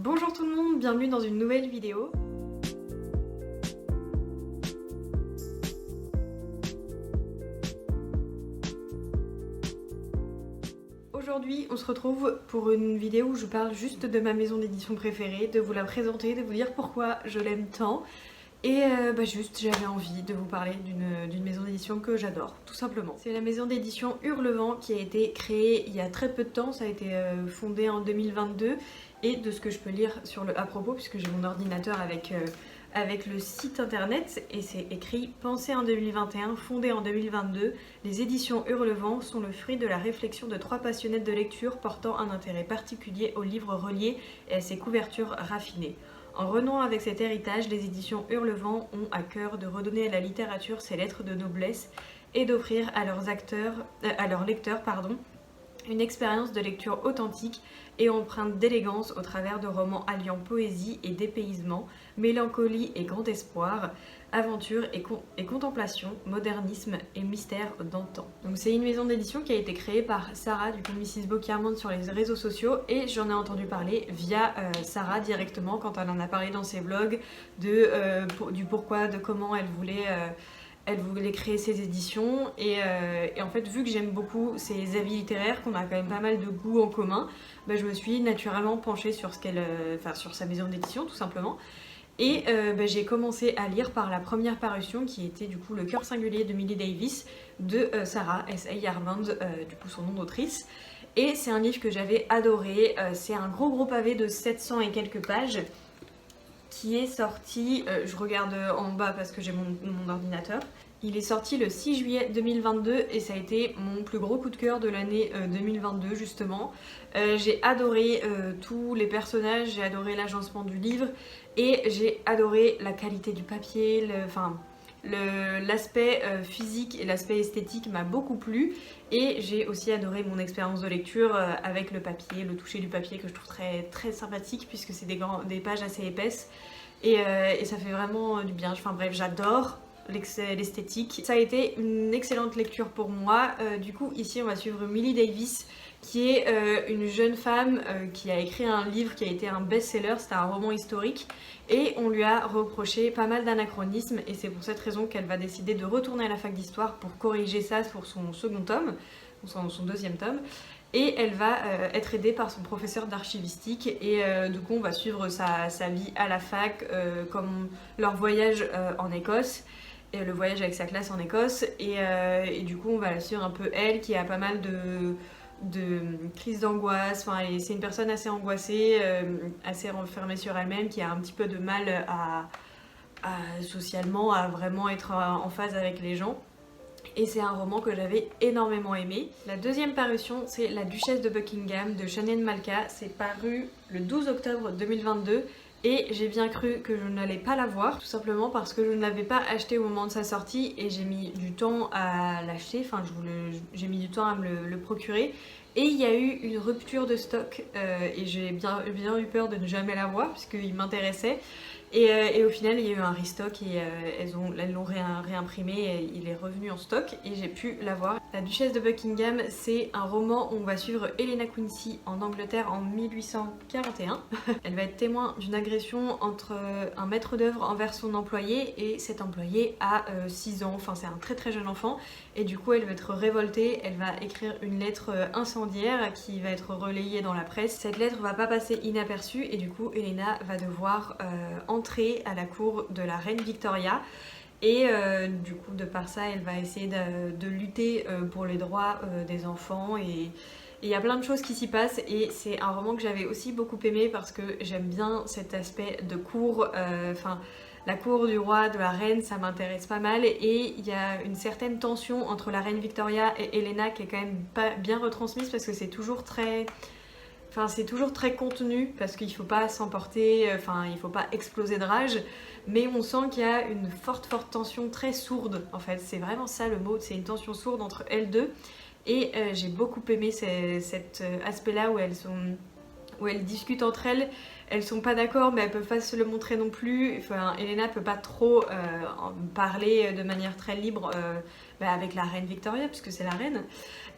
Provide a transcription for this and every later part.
Bonjour tout le monde, bienvenue dans une nouvelle vidéo. Aujourd'hui, on se retrouve pour une vidéo où je parle juste de ma maison d'édition préférée, de vous la présenter, de vous dire pourquoi je l'aime tant. Et juste j'avais envie de vous parler d'une maison d'édition que j'adore, tout simplement. C'est la maison d'édition Hurlevent qui a été créée il y a très peu de temps, ça a été fondé en 2022. Et de ce que je peux lire sur le à propos, puisque j'ai mon ordinateur avec le site internet, et c'est écrit « Pensée en 2021, fondée en 2022, les éditions Hurlevent sont le fruit de la réflexion de 3 passionnettes de lecture portant un intérêt particulier aux livres reliés et à ses couvertures raffinées. En renouant avec cet héritage, les éditions Hurlevent ont à cœur de redonner à la littérature ses lettres de noblesse et d'offrir à leurs lecteurs, une expérience de lecture authentique et empreinte d'élégance au travers de romans alliant poésie et dépaysement, mélancolie et grand espoir, aventure et contemplation, modernisme et mystère d'antan. Donc c'est une maison d'édition qui a été créée par Sarah du coup Mrs Boccarmond sur les réseaux sociaux, et j'en ai entendu parler via Sarah directement quand elle en a parlé dans ses vlogs du pourquoi, de comment elle voulait créer ses éditions, et en fait vu que j'aime beaucoup ses avis littéraires, qu'on a quand même pas mal de goûts en commun, je me suis naturellement penchée sur sur sa maison d'édition tout simplement. Et j'ai commencé à lire par la première parution qui était du coup Le cœur singulier de Millie Davis de Sarah S.A. Yarmand, du coup son nom d'autrice. Et c'est un livre que j'avais adoré, c'est un gros pavé de 700 et quelques pages qui est sorti, je regarde en bas parce que j'ai mon ordinateur. Il est sorti le 6 juillet 2022 et ça a été mon plus gros coup de cœur de l'année 2022 justement. J'ai adoré tous les personnages, j'ai adoré l'agencement du livre et j'ai adoré la qualité du papier, l'aspect physique et l'aspect esthétique m'a beaucoup plu, et j'ai aussi adoré mon expérience de lecture avec le papier, le toucher du papier que je trouve très sympathique puisque c'est des pages assez épaisses et ça fait vraiment du bien. Enfin bref, j'adore l'esthétique. Ça a été une excellente lecture pour moi. Du coup ici on va suivre Millie Davis qui est une jeune femme qui a écrit un livre qui a été un best-seller, c'était un roman historique, et on lui a reproché pas mal d'anachronismes, et c'est pour cette raison qu'elle va décider de retourner à la fac d'histoire pour corriger ça pour son second tome, son deuxième tome, et elle va être aidée par son professeur d'archivistique, et du coup on va suivre sa vie à la fac, comme leur voyage en Écosse, et le voyage avec sa classe en Écosse, et du coup on va la suivre un peu elle qui a pas mal de crise d'angoisse, c'est une personne assez angoissée, assez renfermée sur elle-même, qui a un petit peu de mal socialement à vraiment être en phase avec les gens. Et c'est un roman que j'avais énormément aimé. La deuxième parution, c'est La Duchesse de Buckingham de Shannon Malka. C'est paru le 12 octobre 2022. Et j'ai bien cru que je n'allais pas la voir, tout simplement parce que je ne l'avais pas acheté au moment de sa sortie et j'ai mis du temps à l'acheter, j'ai mis du temps à me le procurer. Et il y a eu une rupture de stock et j'ai bien eu peur de ne jamais la voir puisqu'il m'intéressait. Et au final il y a eu un restock et elles l'ont réimprimé et il est revenu en stock et j'ai pu la voir. La Duchesse de Buckingham, c'est un roman où on va suivre Helena Quincy en Angleterre en 1841. Elle va être témoin d'une agression entre un maître d'œuvre envers son employé, et cet employé a 6 ans, enfin c'est un très jeune enfant, et du coup elle va être révoltée, elle va écrire une lettre incendiaire qui va être relayée dans la presse. Cette lettre va pas passer inaperçue et du coup Helena va devoir entrer à la cour de la reine Victoria. Et du coup de par ça elle va essayer de lutter pour les droits des enfants, et il y a plein de choses qui s'y passent, et c'est un roman que j'avais aussi beaucoup aimé parce que j'aime bien cet aspect de cour, la cour du roi, de la reine, ça m'intéresse pas mal, et il y a une certaine tension entre la reine Victoria et Helena qui est quand même pas bien retransmise parce que c'est toujours très contenu parce qu'il faut pas s'emporter, il faut pas exploser de rage, mais on sent qu'il y a une forte tension très sourde en fait, c'est vraiment ça le mot, c'est une tension sourde entre elles deux, et j'ai beaucoup aimé cet aspect là où elles discutent entre elles. Elles sont pas d'accord mais elles peuvent pas se le montrer non plus. Helena peut pas trop en parler de manière très libre avec la reine Victoria puisque c'est la reine.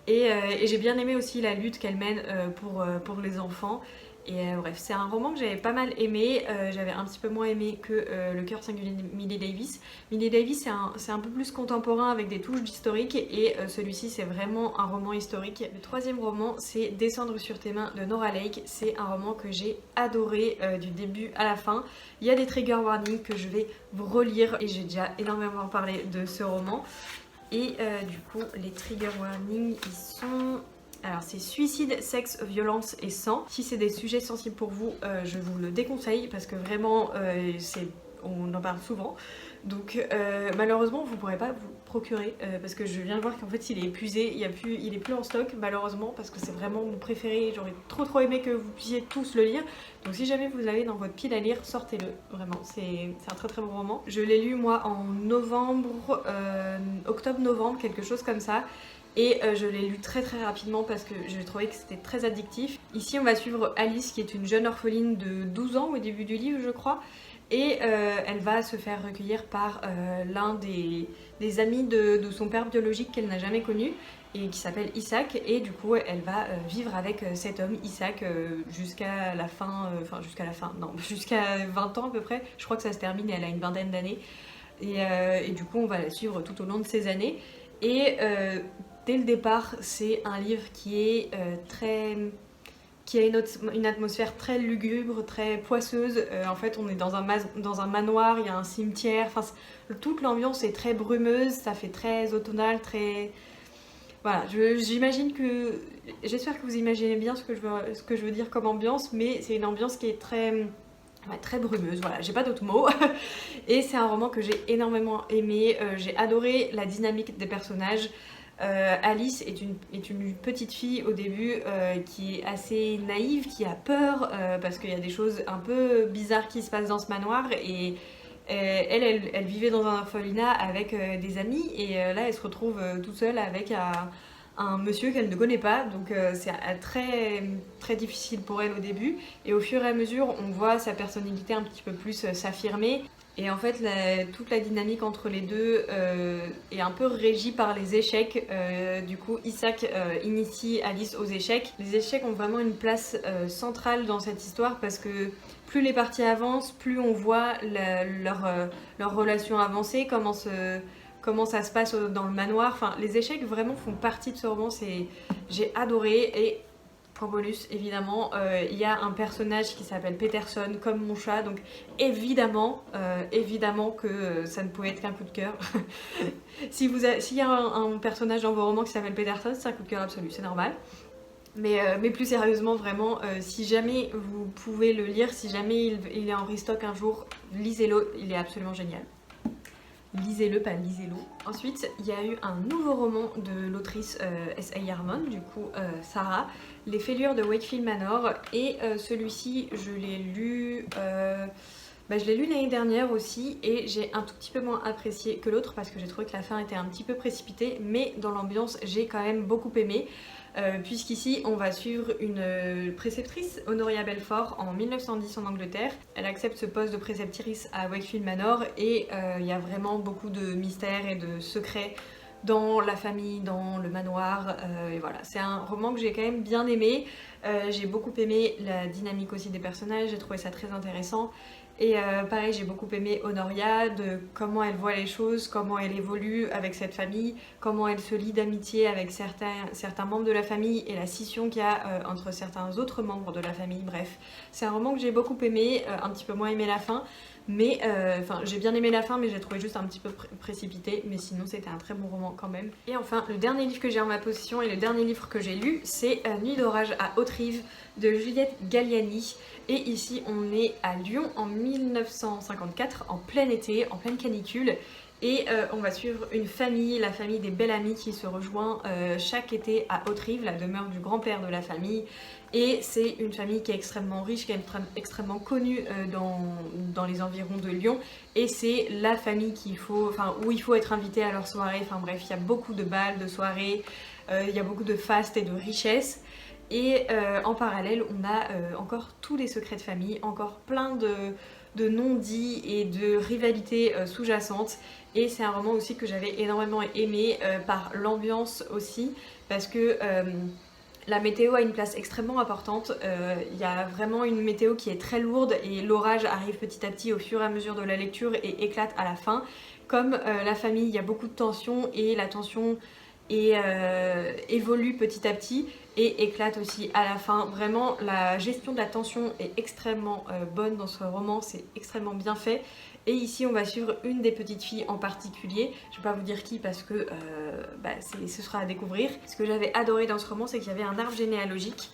Et j'ai bien aimé aussi la lutte qu'elle mène pour les enfants. Et bref, c'est un roman que j'avais pas mal aimé, j'avais un petit peu moins aimé que Le cœur singulier de Millie Davis. Millie Davis c'est un peu plus contemporain avec des touches d'historique et celui-ci c'est vraiment un roman historique. Le troisième roman c'est Descendre sur tes mains de Nora Lake, c'est un roman que j'ai adoré du début à la fin. Il y a des trigger warnings que je vais vous relire et j'ai déjà énormément parlé de ce roman. Et du coup les trigger warnings ils sont... Alors c'est suicide, sexe, violence et sang. Si c'est des sujets sensibles pour vous, je vous le déconseille parce que vraiment on en parle souvent. Donc malheureusement vous ne pourrez pas vous procurer parce que je viens de voir qu'en fait il est épuisé, il est plus en stock malheureusement parce que c'est vraiment mon préféré. J'aurais trop aimé que vous puissiez tous le lire. Donc si jamais vous l'avez dans votre pile à lire, sortez-le, vraiment, c'est un très bon roman. Je l'ai lu moi en novembre, octobre-novembre, quelque chose comme ça. Et je l'ai lu très rapidement parce que je trouvais que c'était très addictif. Ici on va suivre Alice qui est une jeune orpheline de 12 ans au début du livre je crois. Et elle va se faire recueillir par l'un des amis de son père biologique qu'elle n'a jamais connu et qui s'appelle Isaac. Et du coup elle va vivre avec cet homme Isaac jusqu'à la fin, jusqu'à 20 ans à peu près. Je crois que ça se termine et elle a une vingtaine d'années. Et du coup on va la suivre tout au long de ces années. Et dès le départ, c'est un livre qui a une atmosphère très lugubre, très poisseuse. En fait, on est dans un manoir, il y a un cimetière. Enfin, toute l'ambiance est très brumeuse, ça fait très automnal, très... Voilà, j'espère que vous imaginez bien ce que je veux dire comme ambiance, mais c'est une ambiance qui est très brumeuse, voilà, j'ai pas d'autres mots. Et c'est un roman que j'ai énormément aimé, j'ai adoré la dynamique des personnages. Alice est une petite fille au début qui est assez naïve, qui a peur parce qu'il y a des choses un peu bizarres qui se passent dans ce manoir et elle vivait dans un orphelinat avec des amis et là elle se retrouve toute seule avec un monsieur qu'elle ne connaît pas, donc c'est très difficile pour elle au début et au fur et à mesure on voit sa personnalité un petit peu plus s'affirmer. Et en fait, toute la dynamique entre les deux est un peu régie par les échecs. Du coup, Isaac initie Alice aux échecs. Les échecs ont vraiment une place centrale dans cette histoire parce que plus les parties avancent, plus on voit leur relation avancer, comment ça se passe dans le manoir. Enfin, les échecs vraiment font partie de ce roman. J'ai adoré et... Point bonus, évidemment, il y a un personnage qui s'appelle Peterson, comme mon chat, donc évidemment que ça ne pouvait être qu'un coup de cœur. S'il y a un personnage dans vos romans qui s'appelle Peterson, c'est un coup de cœur absolu, c'est normal. Mais plus sérieusement, vraiment, si jamais vous pouvez le lire, si jamais il est en restock un jour, lisez-le, il est absolument génial. Lisez-le, pas lisez-le. Ensuite, il y a eu un nouveau roman de l'autrice S.A. Harmon, du coup Sarah, Les Fêlures de Wakefield Manor. Et celui-ci, je l'ai lu l'année dernière aussi et j'ai un tout petit peu moins apprécié que l'autre parce que j'ai trouvé que la fin était un petit peu précipitée, mais dans l'ambiance, j'ai quand même beaucoup aimé. Puisqu'ici on va suivre une préceptrice, Honoria Belfort, en 1910 en Angleterre. Elle accepte ce poste de préceptrice à Wakefield Manor et il y a vraiment beaucoup de mystères et de secrets dans la famille, dans le manoir, et voilà. C'est un roman que j'ai quand même bien aimé. J'ai beaucoup aimé la dynamique aussi des personnages, j'ai trouvé ça très intéressant. Et pareil, j'ai beaucoup aimé Honoria, de comment elle voit les choses, comment elle évolue avec cette famille, comment elle se lie d'amitié avec certains membres de la famille et la scission qu'il y a entre certains autres membres de la famille. Bref, c'est un roman que j'ai beaucoup aimé, un petit peu moins aimé la fin. Mais j'ai bien aimé la fin, mais j'ai trouvé juste un petit peu précipité, mais sinon c'était un très bon roman quand même. Et enfin, le dernier livre que j'ai en ma possession et le dernier livre que j'ai lu, c'est Nuit d'orage à Haute-Rive de Juliette Galliani. Et ici on est à Lyon en 1954, en plein été, en pleine canicule. Et on va suivre une famille, la famille des Bellamy qui se rejoint chaque été à Haute-Rive, la demeure du grand-père de la famille. Et c'est une famille qui est extrêmement riche, qui est extrêmement connue dans les environs de Lyon. Et c'est la famille où il faut être invité à leur soirée. Enfin bref, il y a beaucoup de balles, de soirées, il y a beaucoup de faste et de richesse. Et en parallèle, on a encore tous les secrets de famille, encore plein de non-dits et de rivalités sous-jacentes. Et c'est un roman aussi que j'avais énormément aimé par l'ambiance aussi, parce que La météo a une place extrêmement importante, il y a vraiment une météo qui est très lourde et l'orage arrive petit à petit au fur et à mesure de la lecture et éclate à la fin. Comme la famille, il y a beaucoup de tension et la tension évolue petit à petit et éclate aussi à la fin. Vraiment, la gestion de la tension est extrêmement bonne dans ce roman, c'est extrêmement bien fait. Et ici, on va suivre une des petites filles en particulier. Je ne vais pas vous dire qui parce que ce sera à découvrir. Ce que j'avais adoré dans ce roman, c'est qu'il y avait un arbre généalogique.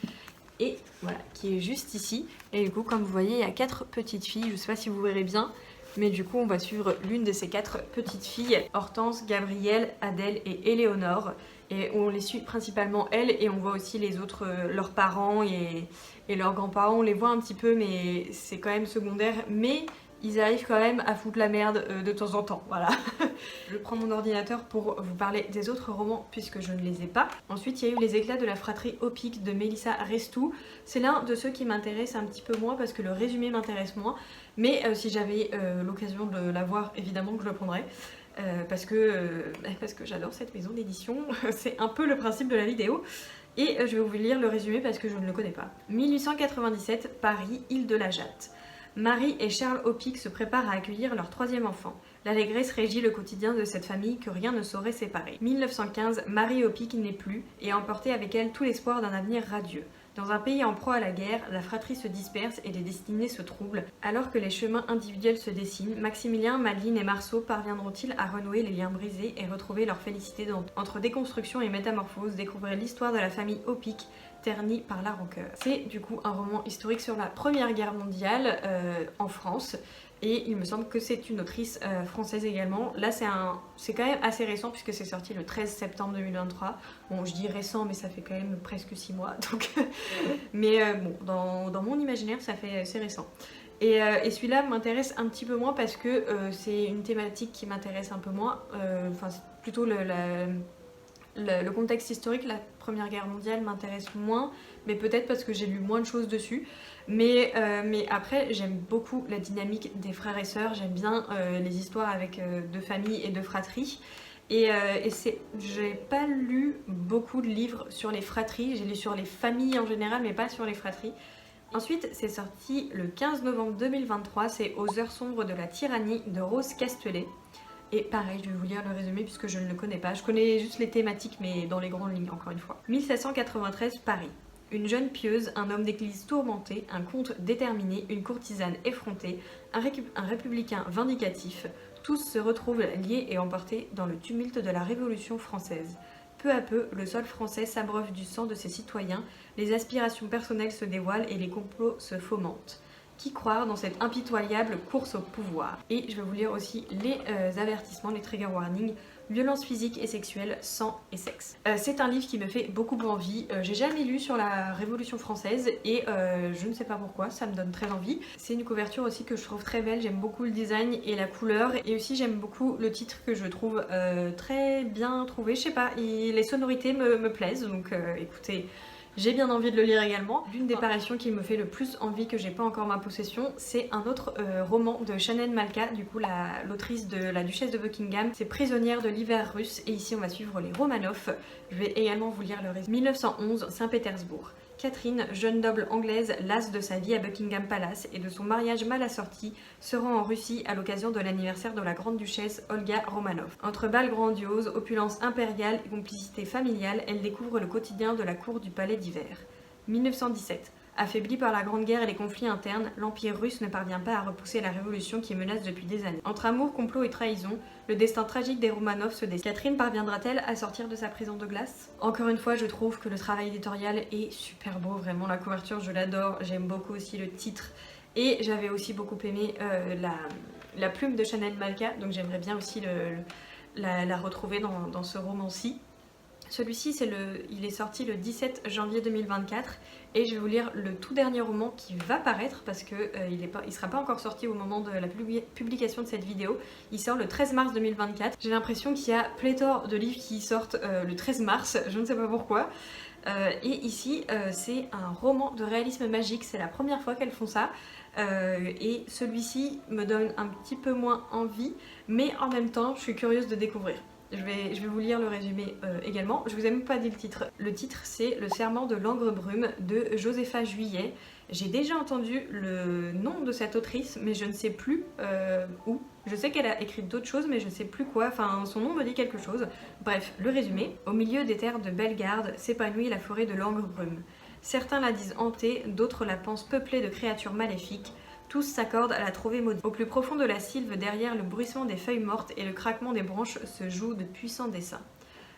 Et voilà, qui est juste ici. Et du coup, comme vous voyez, il y a 4 petites filles. Je ne sais pas si vous verrez bien. Mais du coup, on va suivre l'une de ces 4 petites filles. Hortense, Gabrielle, Adèle et Éléonore. Et on les suit principalement elles. Et on voit aussi les autres, leurs parents et leurs grands-parents. On les voit un petit peu, mais c'est quand même secondaire. Mais ils arrivent quand même à foutre la merde de temps en temps, voilà. Je prends mon ordinateur pour vous parler des autres romans puisque je ne les ai pas. Ensuite, il y a eu Les éclats de la fratrie Opic de Mélissa Restou. C'est l'un de ceux qui m'intéresse un petit peu moins parce que le résumé m'intéresse moins. Mais si j'avais l'occasion de l'avoir, évidemment que je le prendrais. Parce que j'adore cette maison d'édition. C'est un peu le principe de la vidéo. Et je vais vous lire le résumé parce que je ne le connais pas. 1897, Paris, île de la Jatte. Marie et Charles Opic se préparent à accueillir leur 3e enfant. L'allégresse régit le quotidien de cette famille que rien ne saurait séparer. 1915, Marie Opic n'est plus et a emporté avec elle tout l'espoir d'un avenir radieux. Dans un pays en proie à la guerre, la fratrie se disperse et les destinées se troublent. Alors que les chemins individuels se dessinent, Maximilien, Madeleine et Marceau parviendront-ils à renouer les liens brisés et retrouver leur félicité entre déconstruction et métamorphose, découvrir l'histoire de la famille Opic ternie par la rancœur. C'est du coup un roman historique sur la Première Guerre mondiale en France. Et il me semble que c'est une autrice française également. Là c'est quand même assez récent puisque c'est sorti le 13 septembre 2023. Bon, je dis récent mais ça fait quand même presque 6 mois. Donc mais bon, dans mon imaginaire c'est récent. Et celui-là m'intéresse un petit peu moins parce que c'est une thématique qui m'intéresse un peu moins. Enfin c'est plutôt le contexte historique, la Première Guerre mondiale m'intéresse moins, mais peut-être parce que j'ai lu moins de choses dessus. Mais après, j'aime beaucoup la dynamique des frères et sœurs, j'aime bien les histoires avec de famille et de fratrie. Et j'ai pas lu beaucoup de livres sur les fratries, j'ai lu sur les familles en général, mais pas sur les fratries. Ensuite, c'est sorti le 15 novembre 2023, c'est Aux heures sombres de la tyrannie de Rose Castelet. Et pareil, je vais vous lire le résumé puisque je ne le connais pas. Je connais juste les thématiques, mais dans les grandes lignes, encore une fois. 1793, Paris. Une jeune pieuse, un homme d'église tourmenté, un comte déterminé, une courtisane effrontée, un républicain vindicatif, tous se retrouvent liés et emportés dans le tumulte de la Révolution française. Peu à peu, le sol français s'abreuve du sang de ses citoyens, les aspirations personnelles se dévoilent et les complots se fomentent. Qui croire dans cette impitoyable course au pouvoir? Et je vais vous lire aussi les avertissements, les trigger warnings. Violence physique et sexuelle, sang et sexe. C'est un livre qui me fait beaucoup envie. J'ai jamais lu sur la Révolution française et je ne sais pas pourquoi, ça me donne très envie. C'est une couverture aussi que je trouve très belle, j'aime beaucoup le design et la couleur. Et aussi j'aime beaucoup le titre que je trouve très bien trouvé. Je sais pas, les sonorités me plaisent, donc écoutez... J'ai bien envie de le lire également. L'une des parutions qui me fait le plus envie que j'ai pas encore ma possession, c'est un autre roman de Shannon Malka, du coup l'autrice de La Duchesse de Buckingham. C'est Prisonnière de l'hiver russe et ici on va suivre les Romanov. Je vais également vous lire le résumé. 1911, Saint-Pétersbourg. Catherine, jeune noble anglaise, lasse de sa vie à Buckingham Palace et de son mariage mal assorti, se rend en Russie à l'occasion de l'anniversaire de la grande duchesse Olga Romanov. Entre bals grandioses, opulence impériale et complicité familiale, elle découvre le quotidien de la cour du palais d'hiver. 1917. Affaibli par la Grande Guerre et les conflits internes, l'Empire russe ne parvient pas à repousser la révolution qui menace depuis des années. Entre amour, complot et trahison, le destin tragique des Romanov se dessine. Catherine parviendra-t-elle à sortir de sa prison de glace? Encore une fois, je trouve que le travail éditorial est super beau, vraiment la couverture je l'adore, j'aime beaucoup aussi le titre. Et j'avais aussi beaucoup aimé la plume de Shannon Malka, donc j'aimerais bien aussi la retrouver dans ce roman-ci. Celui-ci, il est sorti le 17 janvier 2024 et je vais vous lire le tout dernier roman qui va paraître parce qu'il ne sera pas encore sorti au moment de la publication de cette vidéo. Il sort le 13 mars 2024. J'ai l'impression qu'il y a pléthore de livres qui sortent le 13 mars, je ne sais pas pourquoi. Et ici, c'est un roman de réalisme magique, c'est la première fois qu'elles font ça. Et celui-ci me donne un petit peu moins envie, mais en même temps, je suis curieuse de découvrir. Je vais vous lire le résumé également. Je vous ai même pas dit le titre. Le titre c'est Le serment de l'Angre-Brume de Josépha Juillet. J'ai déjà entendu le nom de cette autrice, mais je ne sais plus où. Je sais qu'elle a écrit d'autres choses, mais je ne sais plus quoi. Enfin, son nom me dit quelque chose. Bref, le résumé. Au milieu des terres de Bellegarde s'épanouit la forêt de l'Angre-Brume. Certains la disent hantée, d'autres la pensent peuplée de créatures maléfiques. Tous s'accordent à la trouver maudite. Au plus profond de la sylve, derrière le bruissement des feuilles mortes et le craquement des branches, se jouent de puissants desseins.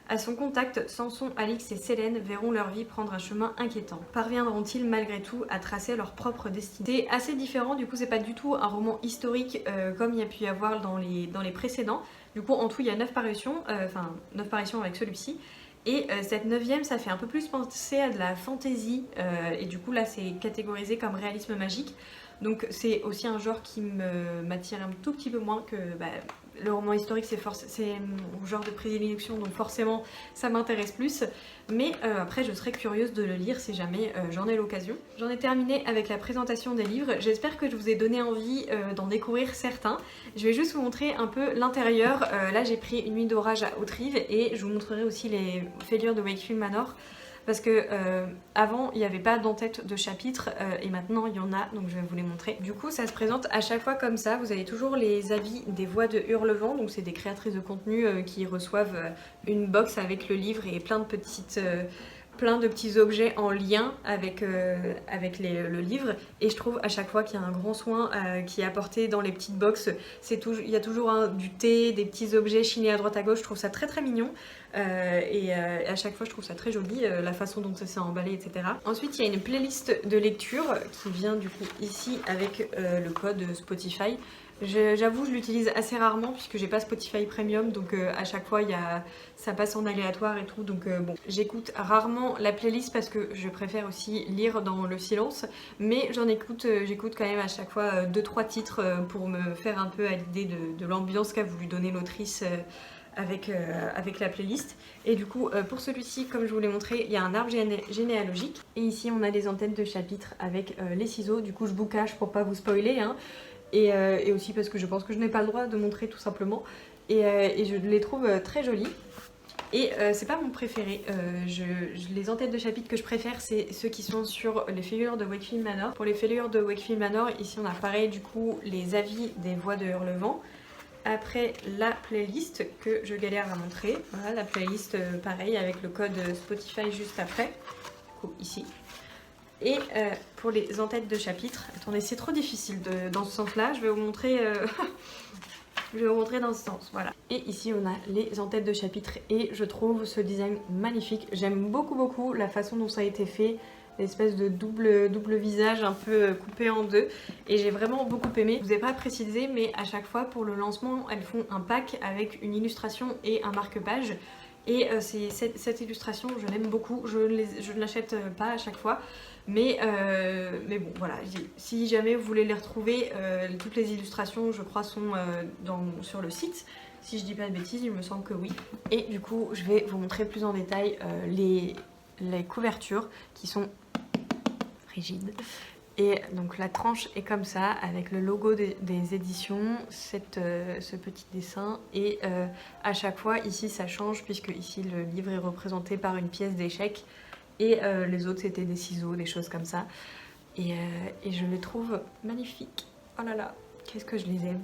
À son contact, Samson, Alix et Sélène verront leur vie prendre un chemin inquiétant. Parviendront-ils malgré tout à tracer leur propre destinée? C'est assez différent, du coup c'est pas du tout un roman historique comme il y a pu y avoir dans les précédents. Du coup en tout il y a 9 parutions, 9 parutions avec celui-ci. Et cette 9e, ça fait un peu plus penser à de la fantasy, et du coup là c'est catégorisé comme réalisme magique. Donc c'est aussi un genre qui m'attire un tout petit peu moins que le roman historique, c'est mon genre de prédilection, donc forcément ça m'intéresse plus. Mais après je serais curieuse de le lire si jamais j'en ai l'occasion. J'en ai terminé avec la présentation des livres. J'espère que je vous ai donné envie d'en découvrir certains. Je vais juste vous montrer un peu l'intérieur. Là j'ai pris Une nuit d'orage à Haute-Rive et je vous montrerai aussi les fêlures de Wakefield Manor. Parce que avant il n'y avait pas d'en-tête de chapitre et maintenant il y en a, donc je vais vous les montrer. Du coup ça se présente à chaque fois comme ça, vous avez toujours les avis des voix de Hurlevent, donc c'est des créatrices de contenu qui reçoivent une box avec le livre et plein de petits objets en lien avec le livre, et je trouve à chaque fois qu'il y a un grand soin qui est apporté dans les petites boxes. Il y a toujours du thé, des petits objets chinés à droite à gauche, je trouve ça très très mignon. Et à chaque fois je trouve ça très joli, la façon dont ça s'est emballé, etc. Ensuite il y a une playlist de lecture qui vient du coup ici avec le code Spotify. J'avoue je l'utilise assez rarement puisque j'ai pas Spotify Premium, donc à chaque fois ça passe en aléatoire et tout, donc bon, j'écoute rarement la playlist parce que je préfère aussi lire dans le silence, mais j'écoute quand même à chaque fois 2-3 titres pour me faire un peu à l'idée de l'ambiance qu'a voulu donner l'autrice avec la playlist. Et du coup pour celui-ci, comme je vous l'ai montré, il y a un arbre généalogique et ici on a les en-têtes de chapitres avec les ciseaux. Du coup je boucache pour pas vous spoiler hein. Et aussi parce que je pense que je n'ai pas le droit de montrer tout simplement, et je les trouve très jolis. Et c'est pas mon préféré, les en-têtes de chapitres que je préfère c'est ceux qui sont sur les fêlures de Wakefield Manor. Pour les fêlures de Wakefield Manor, ici on a pareil du coup les avis des voix de Hurlevent. Après la playlist que je galère à montrer, voilà la playlist pareil avec le code Spotify juste après, du coup ici. Et pour les en-têtes de chapitres, attendez c'est trop difficile dans ce sens là, je vais vous montrer je vais vous montrer dans ce sens, voilà. Et ici on a les en-têtes de chapitres et je trouve ce design magnifique. J'aime beaucoup la façon dont ça a été fait, l'espèce de double visage un peu coupé en deux, et j'ai vraiment beaucoup aimé. Je vous ai pas précisé mais à chaque fois pour le lancement elles font un pack avec une illustration et un marque-page. Et cette illustration, je l'aime beaucoup, je ne l'achète pas à chaque fois, mais bon voilà, si jamais vous voulez les retrouver, toutes les illustrations je crois sont sur le site, si je dis pas de bêtises, il me semble que oui. Et du coup je vais vous montrer plus en détail les couvertures qui sont rigides. Et donc la tranche est comme ça, avec le logo des éditions, ce petit dessin. Et à chaque fois, ici ça change, puisque ici le livre est représenté par une pièce d'échec. Et les autres c'était des ciseaux, des choses comme ça. Et je les trouve magnifiques. Oh là là, qu'est-ce que je les aime.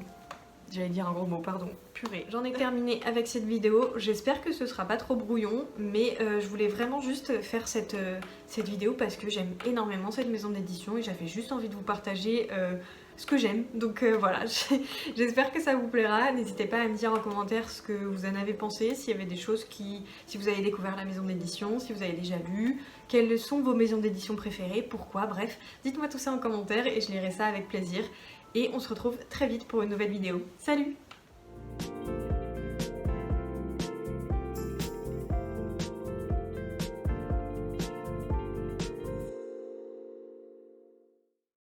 J'allais dire un gros mot, pardon. Purée. J'en ai terminé avec cette vidéo. J'espère que ce sera pas trop brouillon, mais je voulais vraiment juste faire cette vidéo parce que j'aime énormément cette maison d'édition et j'avais juste envie de vous partager ce que j'aime. Donc voilà, j'espère que ça vous plaira. N'hésitez pas à me dire en commentaire ce que vous en avez pensé, s'il y avait des choses si vous avez découvert la maison d'édition, si vous avez déjà lu, quelles sont vos maisons d'édition préférées, pourquoi, bref. Dites-moi tout ça en commentaire et je lirai ça avec plaisir. Et on se retrouve très vite pour une nouvelle vidéo. Salut!